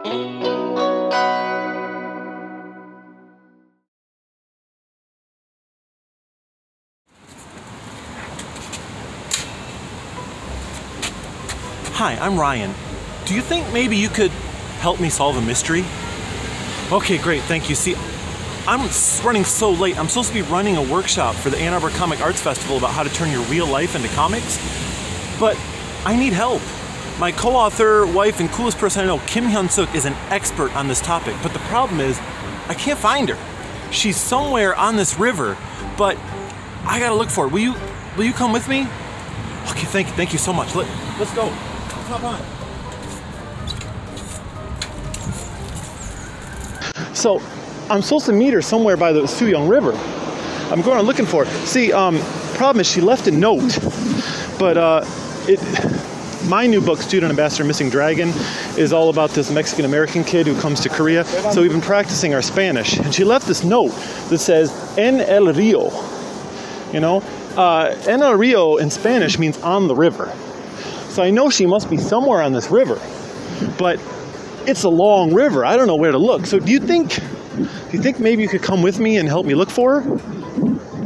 Hi, I'm Ryan. Do you think maybe you could help me solve a mystery? Okay, great, thank you. See, I'm running so late. I'm supposed to be running a workshop for the Ann Arbor Comic Arts Festival about how to turn your real life into comics, but I need help. My co-author, wife, and coolest person I know, Kim Hyun Sook, is an expert on this topic, but the problem is I can't find her. She's somewhere on this river, but I gotta look for her. Will you come with me? Okay, thank you so much. Let's go. Hop on. So, I'm supposed to meet her somewhere by the Suyong River. I'm going looking for her. See, problem is she left a note, but my new book, Student Ambassador Missing Dragon, is all about this Mexican-American kid who comes to Korea. So we've been practicing our Spanish, and she left this note that says, En el río. You know, En el río in Spanish means on the river. So I know she must be somewhere on this river, but it's a long river. I don't know where to look. So do you think maybe you could come with me and help me look for her?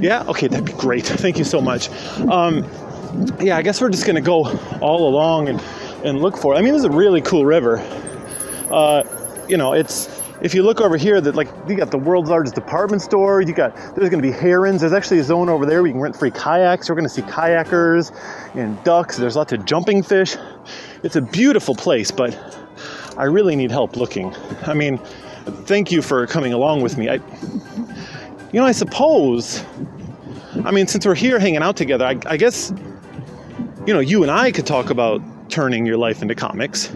Yeah? Okay, that'd be great. Thank you so much. Yeah, I guess we're just going to go all along and look for it. I mean, this is a really cool river. You know, if you look over here, that like you got the world's largest department store. There's going to be herons. There's actually a zone over there where you can rent free kayaks. We're going to see kayakers and ducks. There's lots of jumping fish. It's a beautiful place, but I really need help looking. I mean, thank you for coming along with me. I suppose, since we're here hanging out together, I guess, you and I could talk about turning your life into comics.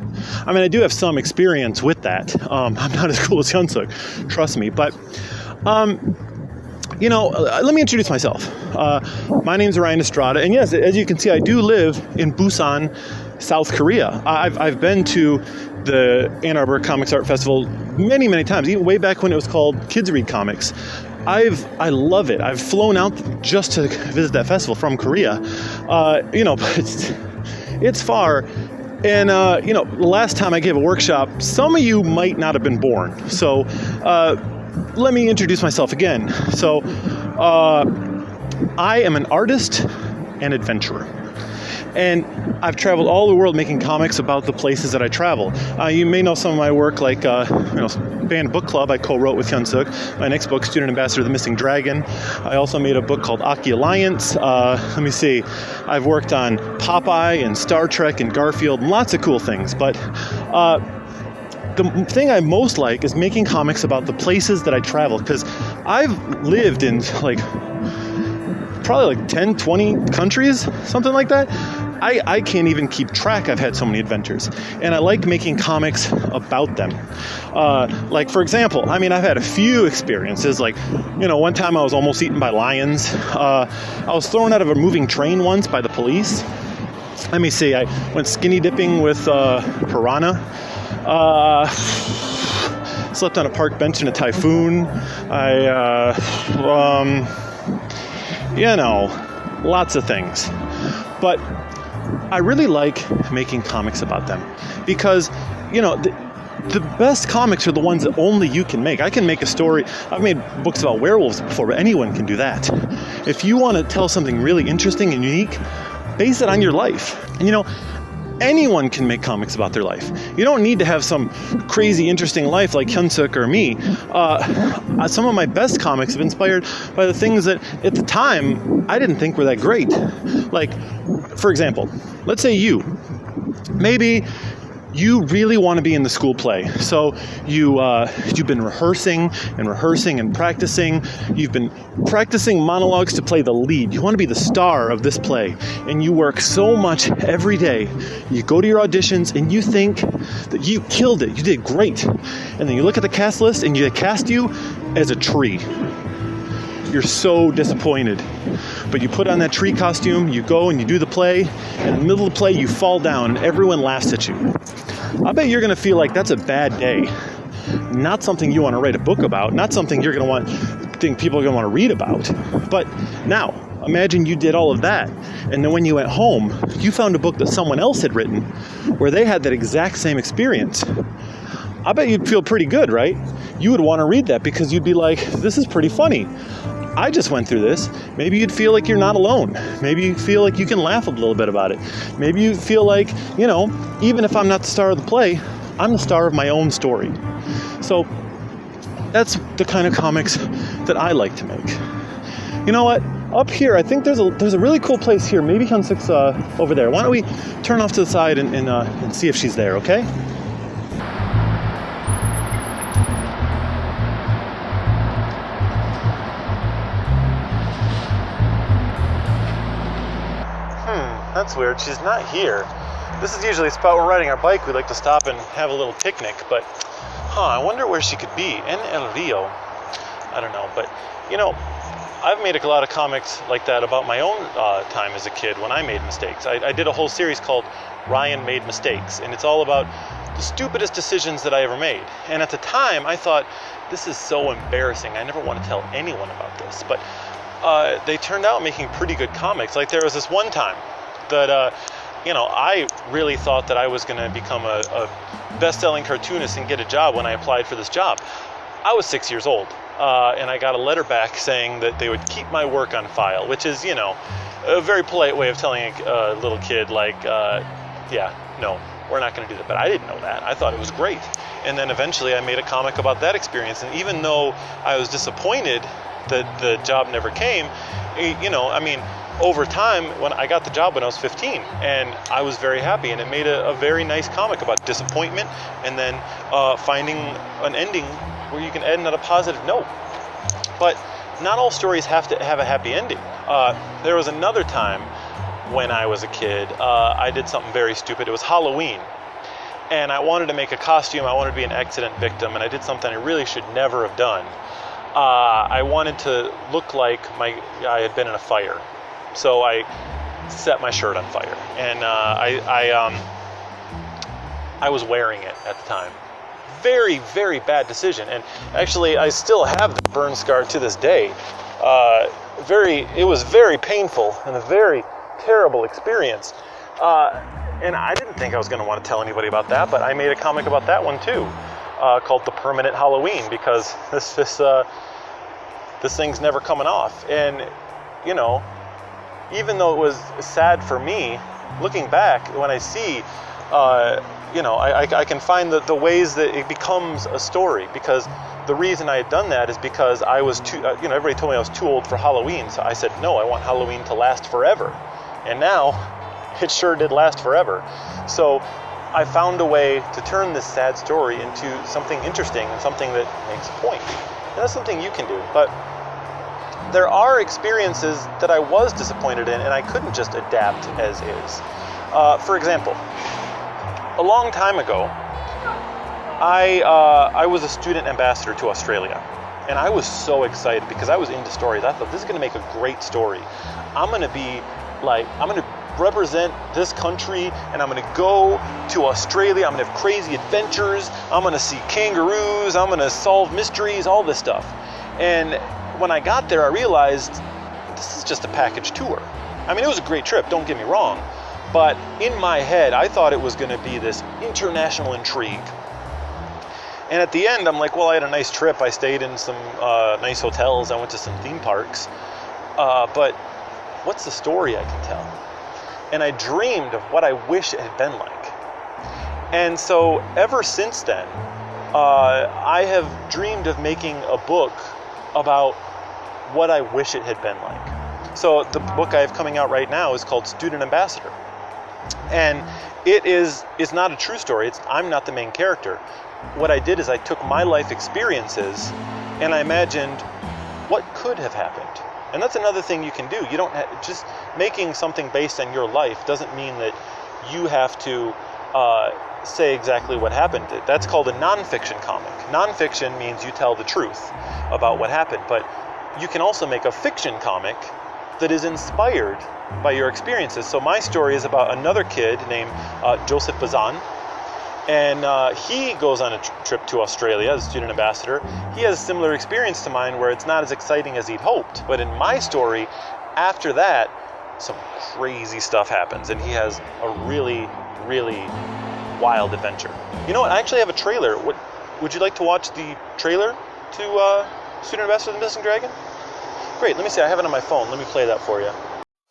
I do have some experience with that. I'm not as cool as Hyun Sook, trust me. But, let me introduce myself. My name's Ryan Estrada, and yes, as you can see, I do live in Busan, South Korea. I've been to the Ann Arbor Comics Art Festival many, many times, even way back when it was called Kids Read Comics. I love it. I've flown out just to visit that festival from Korea. But it's far. And, the last time I gave a workshop, some of you might not have been born. So, let me introduce myself again. So, I am an artist and adventurer. And I've traveled all the world making comics about the places that I travel. You may know some of my work, like Band Book Club I co-wrote with Hyun Sook. My next book, Student Ambassador The Missing Dragon. I also made a book called Aki Alliance. Let me see. I've worked on Popeye and Star Trek and Garfield and lots of cool things. But the thing I most like is making comics about the places that I travel, because I've lived in probably 10, 20 countries, something like that. I can't even keep track. I've had so many adventures, and I like making comics about them. For example, I've had a few experiences. One time I was almost eaten by lions. I was thrown out of a moving train once by the police. Let me see. I went skinny dipping with piranha. Slept on a park bench in a typhoon. Lots of things. But I really like making comics about them because, the best comics are the ones that only you can make. I can make a story. I've made books about werewolves before, but anyone can do that. If you want to tell something really interesting and unique, base it on your life. And, anyone can make comics about their life. You don't need to have some crazy, interesting life like Hyun Sook or me. Some of my best comics have been inspired by the things that, at the time, I didn't think were that great. Like, for example, let's say maybe you really want to be in the school play. So you've been rehearsing and practicing. You've been practicing monologues to play the lead. You want to be the star of this play. And you work so much every day. You go to your auditions and you think that you killed it. You did great. And then you look at the cast list and they cast you as a tree. You're so disappointed. But you put on that tree costume, you go and you do the play, and in the middle of the play you fall down and everyone laughs at you. I bet you're going to feel like that's a bad day. Not something you want to write a book about, not something you're going to think people are going to want to read about. But now, imagine you did all of that, and then when you went home, you found a book that someone else had written where they had that exact same experience. I bet you'd feel pretty good, right? You would want to read that because you'd be like, this is pretty funny. I just went through this. Maybe you'd feel like you're not alone. Maybe you feel like you can laugh a little bit about it. Maybe you feel like, even if I'm not the star of the play, I'm the star of my own story. So that's the kind of comics that I like to make. You know what? Up here, I think there's a really cool place here. Maybe Hyun Sook's over there. Why don't we turn off to the side and see if she's there, okay? That's weird. She's not here. This is usually a spot we're riding our bike. We like to stop and have a little picnic, but I wonder where she could be. En El Rio. I don't know, but I've made a lot of comics like that about my own time as a kid when I made mistakes. I did a whole series called Ryan Made Mistakes, and it's all about the stupidest decisions that I ever made. And at the time, I thought, this is so embarrassing. I never want to tell anyone about this. But they turned out making pretty good comics. Like there was this one time that, I really thought that I was going to become a best-selling cartoonist and get a job when I applied for this job. I was 6 years old. And I got a letter back saying that they would keep my work on file, which is, a very polite way of telling a little kid, like, no, we're not going to do that. But I didn't know that. I thought it was great. And then eventually I made a comic about that experience. And even though I was disappointed that the job never came, over time, when I got the job when I was 15, and I was very happy, and it made a very nice comic about disappointment and then finding an ending where you can end on a positive note. But not all stories have to have a happy ending. There was another time when I was a kid, I did something very stupid. It was Halloween, and I wanted to make a costume. I wanted to be an accident victim, and I did something I really should never have done. I wanted to look like I had been in a fire. So I set my shirt on fire, and I was wearing it at the time. Very, very bad decision, and actually I still have the burn scar to this day. It was very painful and a very terrible experience. And I didn't think I was going to want to tell anybody about that, but I made a comic about that one too, called The Permanent Halloween, because this thing's never coming off. And even though it was sad for me, looking back, when I see, I can find the ways that it becomes a story, because the reason I had done that is because I was too, everybody told me I was too old for Halloween, so I said, no, I want Halloween to last forever. And now, it sure did last forever. So, I found a way to turn this sad story into something interesting and something that makes a point. And that's something you can do, but there are experiences that I was disappointed in, and I couldn't just adapt as is. For example, a long time ago, I was a student ambassador to Australia, and I was so excited because I was into stories. I thought, this is going to make a great story. I'm going to represent this country, and I'm going to go to Australia. I'm going to have crazy adventures. I'm going to see kangaroos. I'm going to solve mysteries, all this stuff. And when I got there, I realized this is just a package tour. I mean, it was a great trip, don't get me wrong, but in my head, I thought it was going to be this international intrigue. And at the end, I'm like, well, I had a nice trip. I stayed in some nice hotels. I went to some theme parks. But what's the story I can tell? And I dreamed of what I wish it had been like. And so ever since then, I have dreamed of making a book about what I wish it had been like. So the book I have coming out right now is called Student Ambassador. And it's not a true story. I'm not the main character. What I did is I took my life experiences and I imagined what could have happened. And that's another thing you can do. You don't just making something based on your life doesn't mean that you have to say exactly what happened. That's called a nonfiction comic. Nonfiction means you tell the truth about what happened, but you can also make a fiction comic that is inspired by your experiences. So my story is about another kid named Joseph Bazan, and he goes on a trip to Australia as a student ambassador. He has a similar experience to mine where it's not as exciting as he'd hoped, but in my story, after that, some crazy stuff happens, and he has a really, really wild adventure. You know what? I actually have a trailer. would you like to watch the trailer to Student Ambassador the Missing Dragon? Great, let me see, I have it on my phone. Let me play that for you.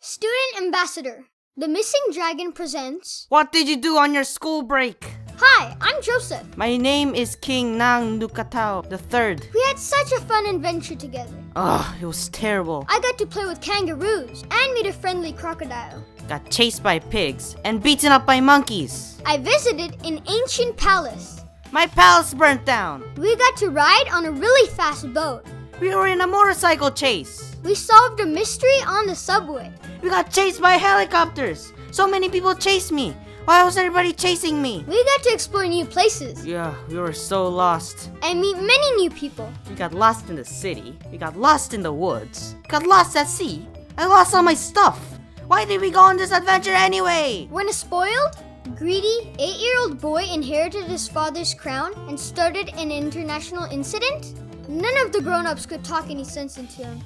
Student Ambassador, the Missing Dragon presents... What did you do on your school break? Hi, I'm Joseph. My name is King Nang Nukatao III. We had such a fun adventure together. Ugh, it was terrible. I got to play with kangaroos and meet a friendly crocodile. Got chased by pigs and beaten up by monkeys. I visited an ancient palace. My palace burnt down. We got to ride on a really fast boat. We were in a motorcycle chase. We solved a mystery on the subway. We got chased by helicopters. So many people chased me. Why was everybody chasing me? We got to explore new places. Yeah, we were so lost. And meet many new people. We got lost in the city. We got lost in the woods. Got lost at sea. I lost all my stuff. Why did we go on this adventure anyway? When a spoiled, greedy 8-year-old boy inherited his father's crown and started an international incident, none of the grown-ups could talk any sense into him.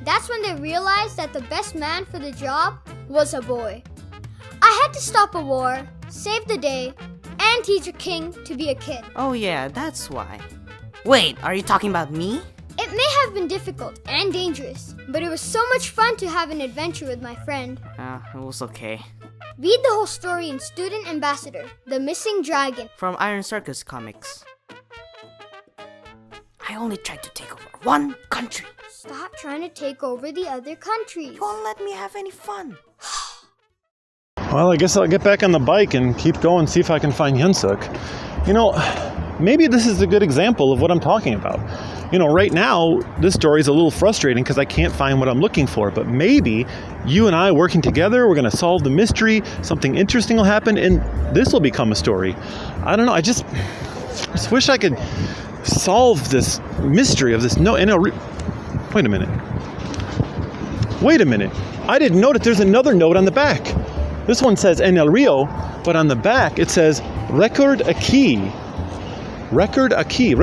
That's when they realized that the best man for the job was a boy. I had to stop a war, save the day, and teach a king to be a kid. Oh yeah, that's why. Wait, are you talking about me? It may have been difficult and dangerous, but it was so much fun to have an adventure with my friend. It was okay. Read the whole story in Student Ambassador, The Missing Dragon. From Iron Circus Comics. I only tried to take over one country. Stop trying to take over the other countries. You won't let me have any fun. Well, I guess I'll get back on the bike and keep going, see if I can find Hyun Sook. You know, maybe this is a good example of what I'm talking about. You know, right now, this story is a little frustrating because I can't find what I'm looking for, but maybe you and I working together, we're going to solve the mystery, something interesting will happen, and this will become a story. I don't know, I just wish I could solve this mystery of this note. Wait a minute. I didn't know that there's another note on the back. This one says En el Rio, but on the back it says Record aquí. Record aquí.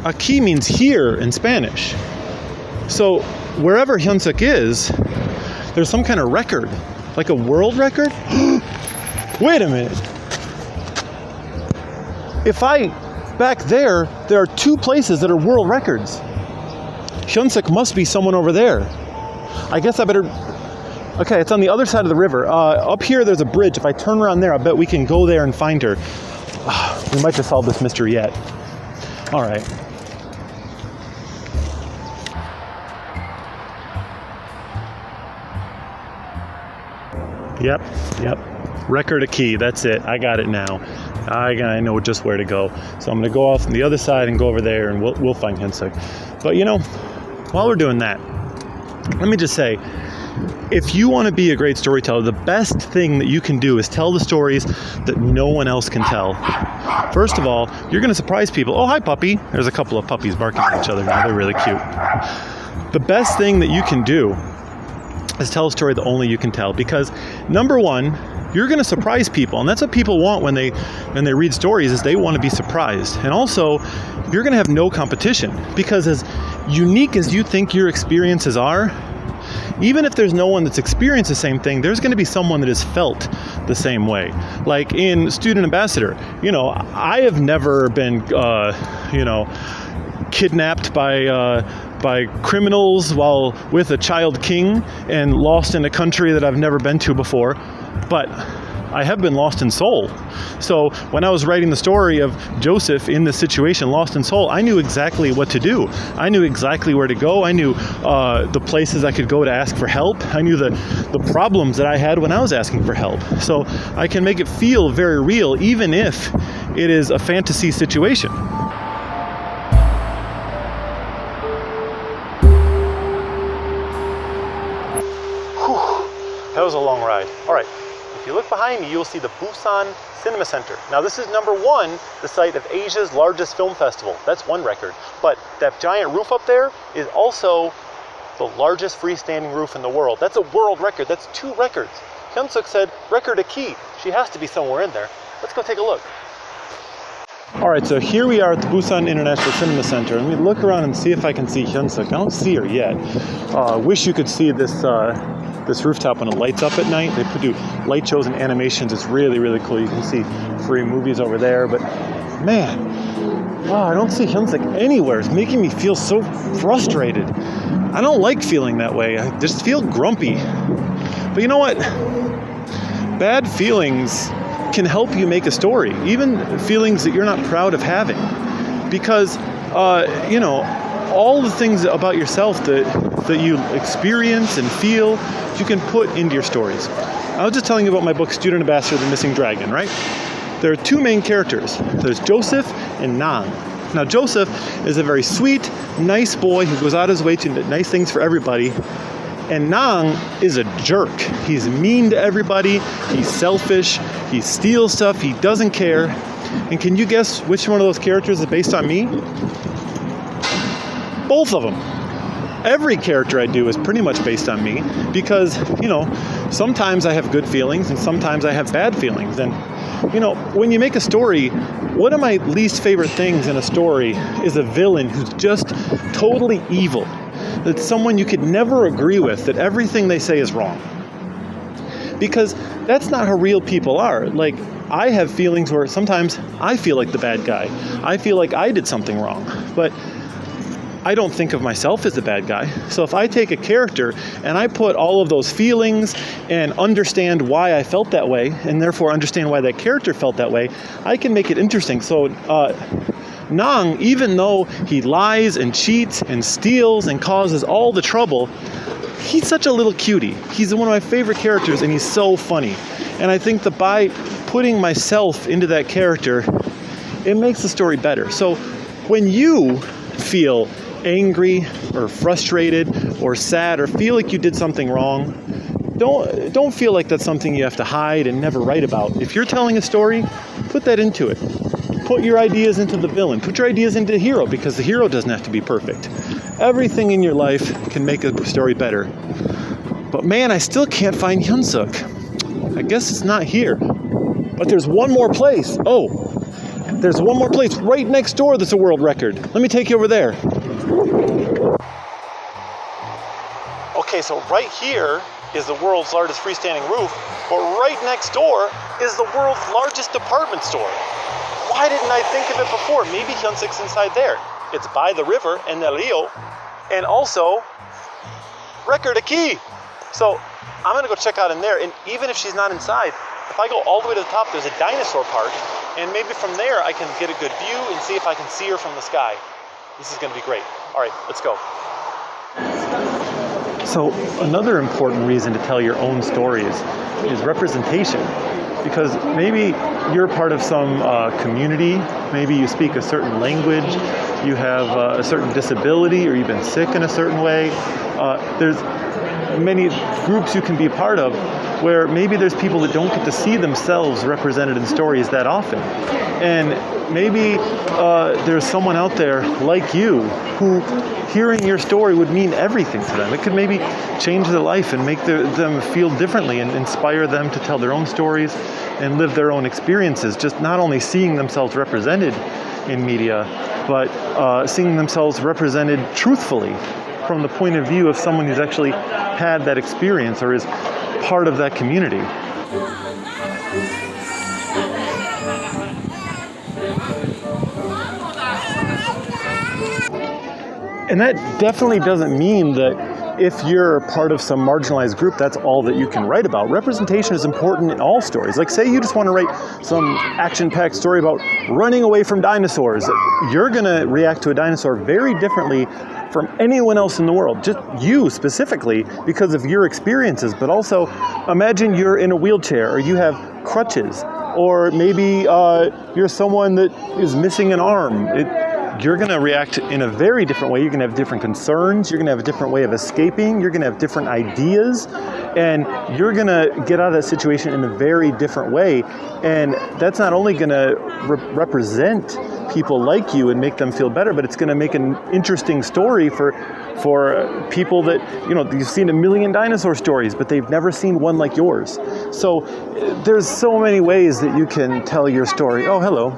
Aquí means here in Spanish. So wherever Hyun Sook is, there's some kind of record, like a world record. Wait a minute. Back there are two places that are world records. Hyun Sook must be someone over there. I guess I better... Okay, it's on the other side of the river. Up here, there's a bridge. If I turn around there, I bet we can go there and find her. We might just solve this mystery yet. All right. Yep. Record a key. That's it. I got it now. I know just where to go. So I'm going to go off on the other side and go over there, and we'll find Hyun Sook. But, you know, while we're doing that, let me just say, if you want to be a great storyteller, the best thing that you can do is tell the stories that no one else can tell. First of all, you're going to surprise people. Oh, hi, puppy. There's a couple of puppies barking at each other now. They're really cute. The best thing that you can do is tell a story that only you can tell, because number one, you're going to surprise people, and that's what people want when they read stories, is they want to be surprised. And also, you're going to have no competition, because as unique as you think your experiences are, even if there's no one that's experienced the same thing, there's going to be someone that has felt the same way. Like in Student Ambassador, you know, I have never been, kidnapped by criminals while with a child king and lost in a country that I've never been to before, but I have been lost in soul. So when I was writing the story of Joseph in this situation, lost in soul, I knew exactly what to do. I knew exactly where to go. I knew the places I could go to ask for help. I knew the problems that I had when I was asking for help. So I can make it feel very real, even if it is a fantasy situation. That was a long ride. All right, if you look behind me, you'll see the Busan Cinema Center. Now this is #1, the site of Asia's largest film festival. That's one record. But that giant roof up there is also the largest freestanding roof in the world. That's a world record. That's 2 records. Hyun Sook said, record a key. She has to be somewhere in there. Let's go take a look. All right, so here we are at the Busan International Cinema Center. Let me look around and see if I can see Hyun Sook. I don't see her yet. I wish you could see this rooftop when it lights up at night. They do light shows and animations. It's really, really cool. You can see free movies over there. But man, I don't see Hyun Sook anywhere. It's making me feel so frustrated. I don't like feeling that way. I just feel grumpy. But you know what? Bad feelings can help you make a story, even feelings that you're not proud of having. Because, all the things about yourself that you experience and feel, you can put into your stories. I was just telling you about my book, Student Ambassador, The Missing Dragon, right? There are two main characters. There's Joseph and Nang. Now, Joseph is a very sweet, nice boy who goes out his way to do nice things for everybody. And Nang is a jerk. He's mean to everybody. He's selfish. He steals stuff. He doesn't care. And can you guess which one of those characters is based on me? Both of them. Every character I do is pretty much based on me because, sometimes I have good feelings and sometimes I have bad feelings. And, when you make a story, one of my least favorite things in a story is a villain who's just totally evil. That's someone you could never agree with, that everything they say is wrong. Because that's not how real people are. Like, I have feelings where sometimes I feel like the bad guy. I feel like I did something wrong. But I don't think of myself as a bad guy. So if I take a character and I put all of those feelings and understand why I felt that way, and therefore understand why that character felt that way, I can make it interesting. So Nang, even though he lies and cheats and steals and causes all the trouble, he's such a little cutie. He's one of my favorite characters, and he's so funny. And I think that by putting myself into that character, it makes the story better. So when you feel angry or frustrated or sad or feel like you did something wrong, don't feel like that's something you have to hide and never write about. If you're telling a story, put that into it. Put your ideas into the villain. Put your ideas into the hero, because the hero doesn't have to be perfect. Everything in your life can make a story better. But man, I still can't find Hyun Sook. I guess it's not here. But there's one more place. There's one more place right next door that's a world record. Let me take you over there. Okay, so right here is the world's largest freestanding roof, but right next door is the world's largest department store. Why didn't I think of it before? Maybe Hyun Sook's inside there. It's by the river in El Rio, and also record a key. So I'm gonna go check out in there, and even if she's not inside, if I go all the way to the top, there's a dinosaur park, and maybe from there I can get a good view and see if I can see her from the sky. This is gonna be great. All right, let's go. So another important reason to tell your own stories is representation. Because maybe you're part of some community, maybe you speak a certain language, you have a certain disability, or you've been sick in a certain way. There's many groups you can be a part of where maybe there's people that don't get to see themselves represented in stories that often. And maybe there's someone out there like you who hearing your story would mean everything to them. It could maybe change their life and make them feel differently and inspire them to tell their own stories and live their own experiences. Just not only seeing themselves represented in media, but seeing themselves represented truthfully from the point of view of someone who's actually had that experience or is part of that community. And that definitely doesn't mean that if you're part of some marginalized group, that's all that you can write about. Representation is important in all stories. Like, say you just want to write some action-packed story about running away from dinosaurs. You're going to react to a dinosaur very differently from anyone else in the world. Just you specifically because of your experiences. But also, imagine you're in a wheelchair or you have crutches. Or maybe you're someone that is missing an arm. You're going to react in a very different way. You're going to have different concerns. You're going to have a different way of escaping. You're going to have different ideas. And you're going to get out of that situation in a very different way. And that's not only going to represent people like you and make them feel better, but it's going to make an interesting story for people that, you've seen a million dinosaur stories, but they've never seen one like yours. So there's so many ways that you can tell your story. Oh, hello.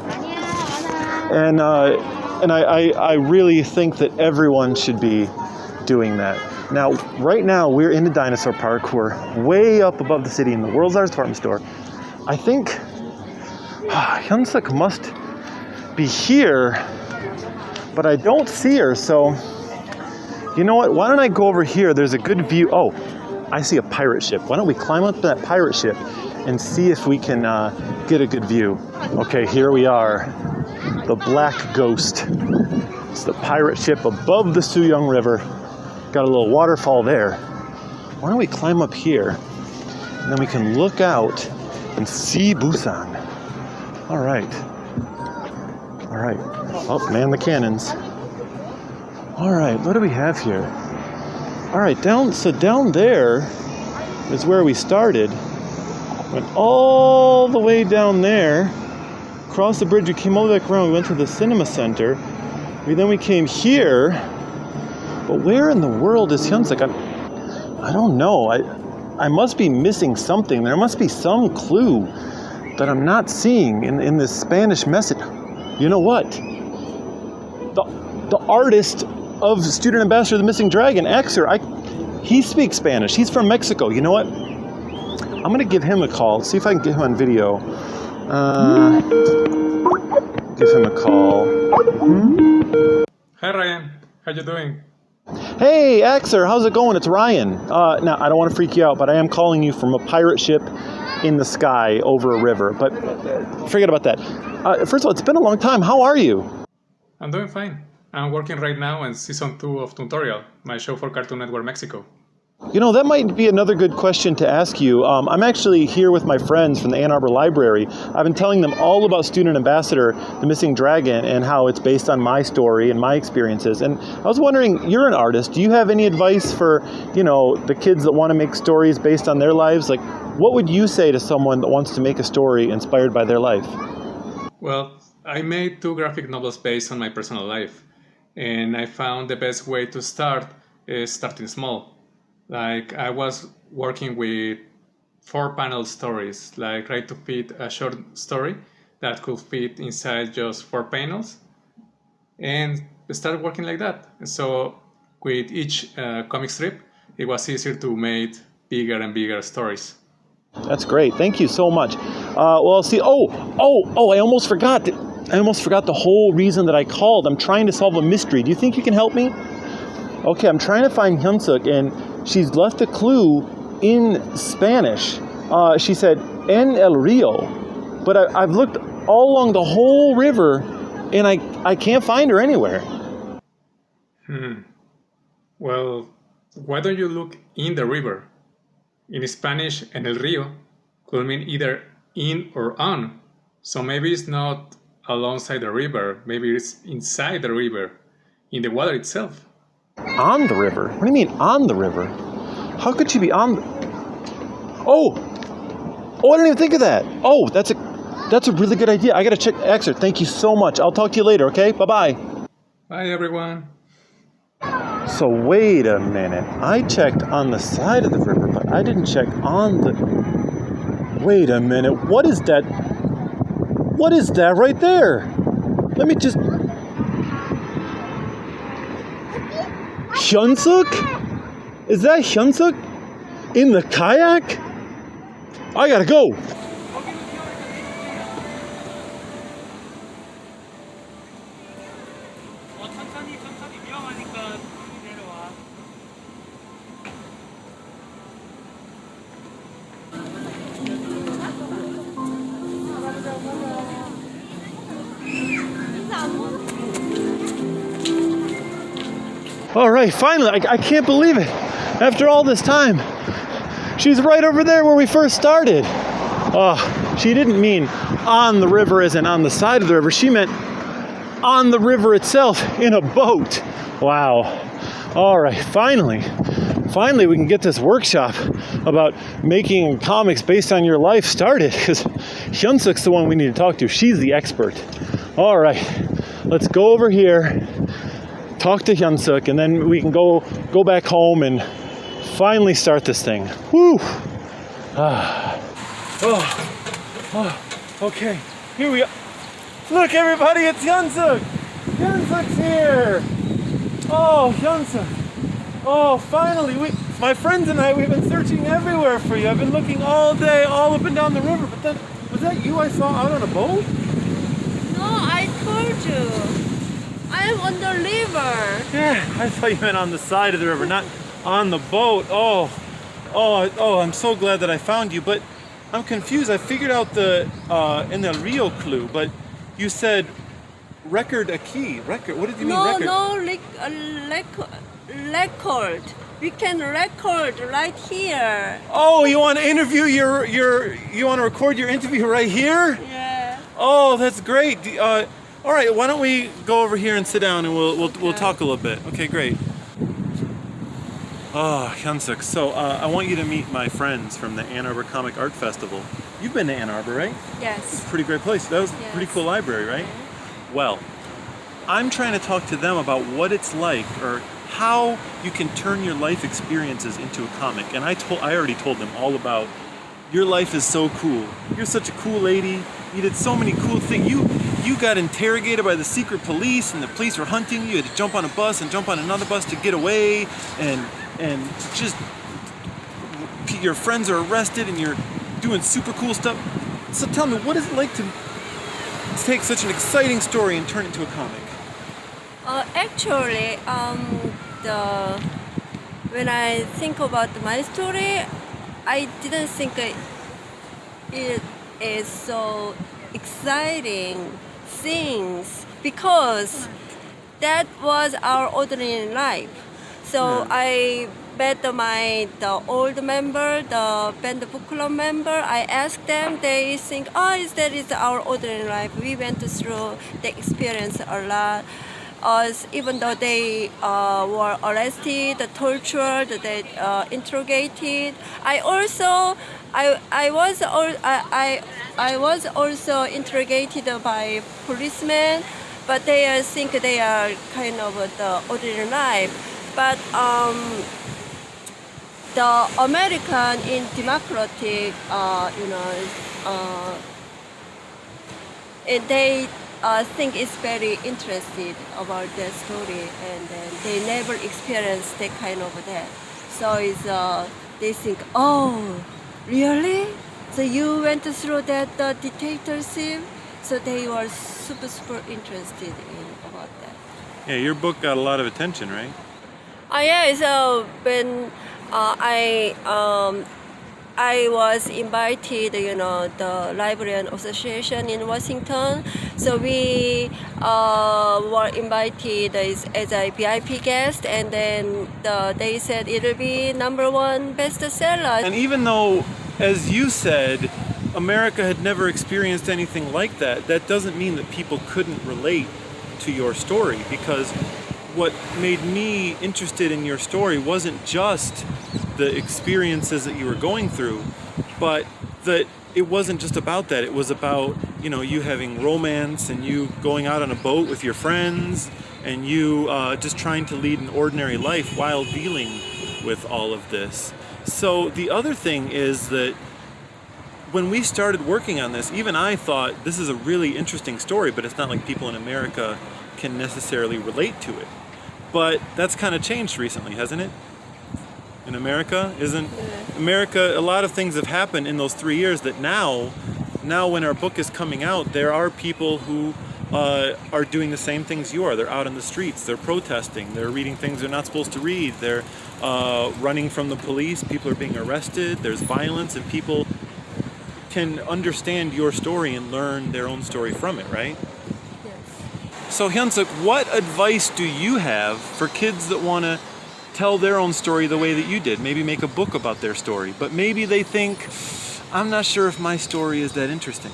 And I really think that everyone should be doing that. Now, right now, we're in a dinosaur park. We're way up above the city in the world's largest department store. I think Hyun Sook must be here, but I don't see her, so you know what? Why don't I go over here? There's a good view. Oh, I see a pirate ship. Why don't we climb up that pirate ship and see if we can get a good view? Okay, here we are. The Black Ghost. It's the pirate ship above the Suyong River. Got a little waterfall there. Why don't we climb up here? And then we can look out and see Busan. All right. All right. Oh, man the cannons. All right, what do we have here? All right, down there is where we started. Went all the way down there. Crossed the bridge, we came all the way back around. We went to the cinema center. Then we came here. But where in the world is Hyun Sook? I don't know. I must be missing something. There must be some clue that I'm not seeing in this Spanish message. You know what? The artist of Student Ambassador of the Missing Dragon, Xer, he speaks Spanish. He's from Mexico. You know what? I'm going to give him a call. See if I can get him on video. Give him a call. Hi Ryan, how you doing? Hey, Xer, how's it going? It's Ryan. Now, I don't want to freak you out, but I am calling you from a pirate ship in the sky over a river. But forget about that. First of all, it's been a long time. How are you? I'm doing fine. I'm working right now on season 2 of Tutorial, my show for Cartoon Network Mexico. You know, that might be another good question to ask you. I'm actually here with my friends from the Ann Arbor Library. I've been telling them all about Student Ambassador, The Missing Dragon, and how it's based on my story and my experiences. And I was wondering, you're an artist. Do you have any advice for, the kids that want to make stories based on their lives? Like, what would you say to someone that wants to make a story inspired by their life? Well, I made 2 graphic novels based on my personal life. And I found the best way to start is starting small. Like, I was working with 4-panel stories, like try to fit a short story that could fit inside just 4 panels, and started working like that. So with each comic strip, it was easier to make bigger and bigger stories. That's great. Thank you so much. Well, see, I almost forgot. I almost forgot the whole reason that I called. I'm trying to solve a mystery. Do you think you can help me? Okay, I'm trying to find Hyun Sook, and she's left a clue in Spanish. She said, en el río. But I've looked all along the whole river, and I can't find her anywhere. Well, why don't you look in the river? In Spanish, en el río could mean either in or on. So maybe it's not alongside the river. Maybe it's inside the river, in the water itself. On the river? What do you mean on the river? How could she be on the... Oh, I didn't even think of that. Oh, that's a really good idea. I gotta check. Xer, thank you so much. I'll talk to you later, okay? Bye-bye. Bye, everyone. So wait a minute. I checked on the side of the river, but I didn't check on the... Wait a minute. What is that? What is that right there? Let me just... Hyun Sook? Is that Hyun Sook in the kayak? I gotta go. All right, finally, I can't believe it. After all this time, she's right over there where we first started. She didn't mean on the river as in on the side of the river. She meant on the river itself in a boat. Wow. All right, finally we can get this workshop about making comics based on your life started, because Hyun Sook's the one we need to talk to. She's the expert. All right, let's go over here, talk to Hyun Sook, and then we can go back home and finally start this thing. Whew. Okay, here we go. Look, everybody, it's Hyun Sook. Hyun Sook's here. Oh, Hyun Sook. Oh, finally, my friends and I, we've been searching everywhere for you. I've been looking all day, all up and down the river, but then, was that you I saw out on a boat? No, I told told you. I am on the river. Yeah, I thought you meant on the side of the river, not on the boat. Oh, I'm so glad that I found you, but I'm confused. I figured out the in the Rio clue, but you said record a key. Record. What did you mean record? Record. We can record right here. Oh, you want to interview you want to record your interview right here? Yeah. Oh, that's great. All right, why don't we go over here and sit down and we'll talk a little bit. Okay, great. Oh, Hyun Sook. So I want you to meet my friends from the Ann Arbor Comic Art Festival. You've been to Ann Arbor, right? Yes. Pretty great place. That was a pretty cool library, right? Well, I'm trying to talk to them about what it's like or how you can turn your life experiences into a comic. And I already told them all about your life is so cool. You're such a cool lady. You did so many cool things. You got interrogated by the secret police and the police were hunting you. You had to jump on a bus and jump on another bus to get away and just your friends are arrested and you're doing super cool stuff. So tell me, what is it like to take such an exciting story and turn it into a comic? Actually, when I think about my story, I didn't think it is so exciting things because that was our ordinary life. So I met the old member, the band book club member. I asked them. They think, that is our ordinary life. We went through the experience a lot. Even though they were arrested, tortured, they interrogated. I was also interrogated by policemen, but they think they are kind of the ordinary life. But the American in democratic, they think it's very interested about their story, and then they never experienced that kind of that. So they think, oh, really? So you went through that dictatorship? So they were super interested in about that. Yeah, your book got a lot of attention, right? Yeah. So when I was invited, the Librarian Association in Washington. So we were invited as a VIP guest, and then they said it'll be #1 bestseller. And even though, as you said, America had never experienced anything like that, that doesn't mean that people couldn't relate to your story, because what made me interested in your story wasn't just the experiences that you were going through, but that it wasn't just about that. It was about, you having romance and you going out on a boat with your friends and you just trying to lead an ordinary life while dealing with all of this. So the other thing is that when we started working on this, even I thought this is a really interesting story, but it's not like people in America can necessarily relate to it. But that's kind of changed recently, hasn't it? In America, America, a lot of things have happened in those 3 years that now when our book is coming out, there are people who are doing the same things you are. They're out in the streets, they're protesting, they're reading things they're not supposed to read, they're running from the police, people are being arrested, there's violence, and people can understand your story and learn their own story from it, right? Yes. So Hyun Sook, what advice do you have for kids that want to tell their own story the way that you did? Maybe make a book about their story, but maybe they think, I'm not sure if my story is that interesting.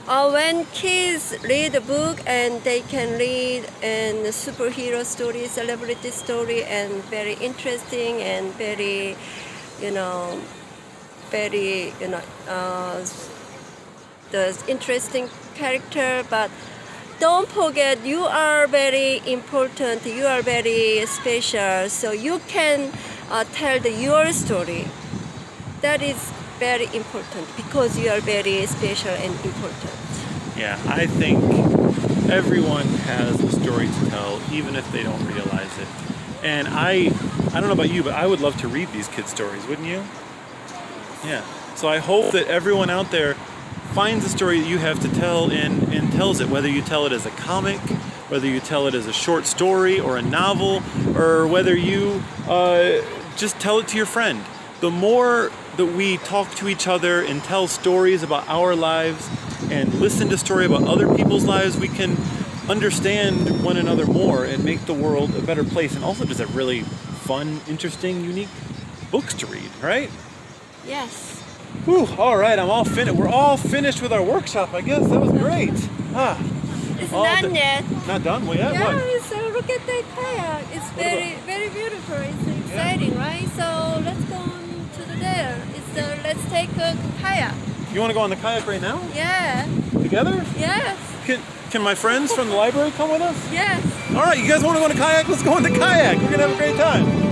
When kids read a book and they can read a superhero story, celebrity story, and very interesting and very, the interesting character, but don't forget you are very important, you are very special, so you can tell your story. That is very important because you are very special and important. Yeah, I think everyone has a story to tell, even if they don't realize it. And I don't know about you, but I would love to read these kids' stories, wouldn't you? Yeah. So I hope that everyone out there finds the story that you have to tell and tells it, whether you tell it as a comic, whether you tell it as a short story or a novel, or whether you just tell it to your friend. The more that we talk to each other and tell stories about our lives and listen to stories about other people's lives, we can understand one another more and make the world a better place, and also just have really fun, interesting, unique books to read, right? Yes. Whew, all right, we're all finished with our workshop, I guess. That was great. It's not yet. Not done? Well, yeah, Yeah, what? look at that kayak. It's very beautiful. It's exciting, right? So let's go on to there. Let's take a kayak. You want to go on the kayak right now? Yeah. Together? Yes. Can my friends from the library come with us? Yes. All right, you guys want to go on a kayak? Let's go on the kayak. We're going to have a great time.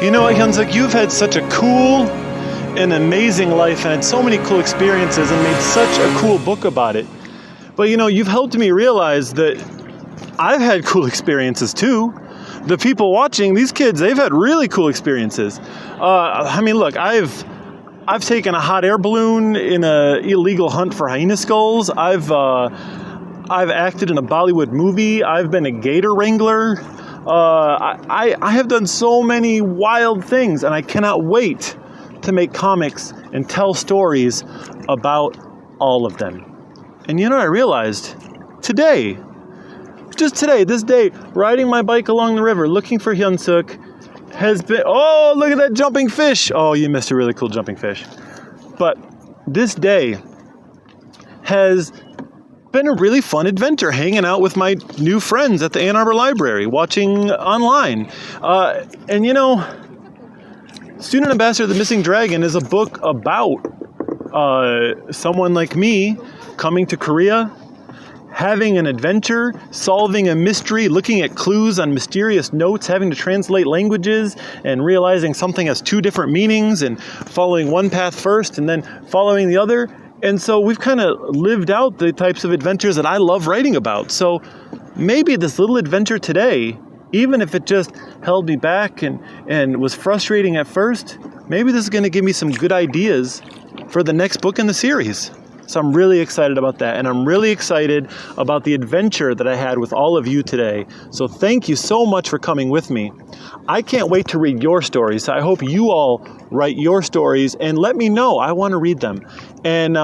You know what, Hyun Sook, you've had such a cool and amazing life and had so many cool experiences and made such a cool book about it. But you know, you've helped me realize that I've had cool experiences too. The people watching, these kids, they've had really cool experiences. I mean, look, I've taken a hot air balloon in an illegal hunt for hyena skulls. I've acted in a Bollywood movie. I've been a gator wrangler. I have done so many wild things, and I cannot wait to make comics and tell stories about all of them. And you know what I realized? Today, just today, this day, riding my bike along the river, looking for Hyun Sook, has been, oh, look at that jumping fish. Oh, you missed a really cool jumping fish. But this day has been a really fun adventure, hanging out with my new friends at the Ann Arbor Library, watching online. And you know, Student Ambassador of the Missing Dragon is a book about someone like me coming to Korea, having an adventure, solving a mystery, looking at clues on mysterious notes, having to translate languages, and realizing something has two different meanings, and following one path first and then following the other. And so we've kind of lived out the types of adventures that I love writing about. So maybe this little adventure today, even if it just held me back and was frustrating at first, maybe this is going to give me some good ideas for the next book in the series. So I'm really excited about that. And I'm really excited about the adventure that I had with all of you today. So thank you so much for coming with me. I can't wait to read your stories. I hope you all write your stories and let me know. I want to read them. And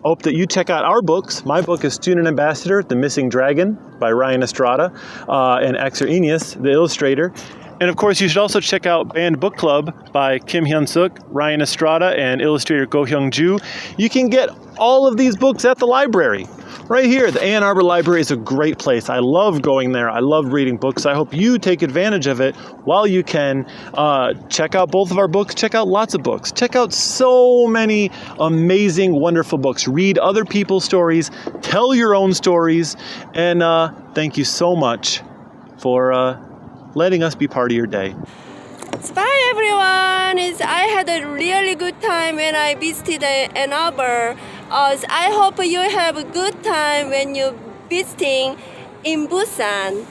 hope that you check out our books. My book is Student Ambassador, The Missing Dragon by Ryan Estrada and Axel Enius, the illustrator. And of course, you should also check out Banned Book Club by Kim Hyun Sook, Ryan Estrada, and illustrator Go Hyung Ju. You can get all of these books at the library. Right here, the Ann Arbor Library is a great place. I love going there. I love reading books. I hope you take advantage of it while you can. Check out both of our books. Check out lots of books. Check out so many amazing, wonderful books. Read other people's stories. Tell your own stories. And thank you so much for letting us be part of your day. Bye everyone. I had a really good time when I visited Ann Arbor. I hope you have a good time when you're visiting in Busan.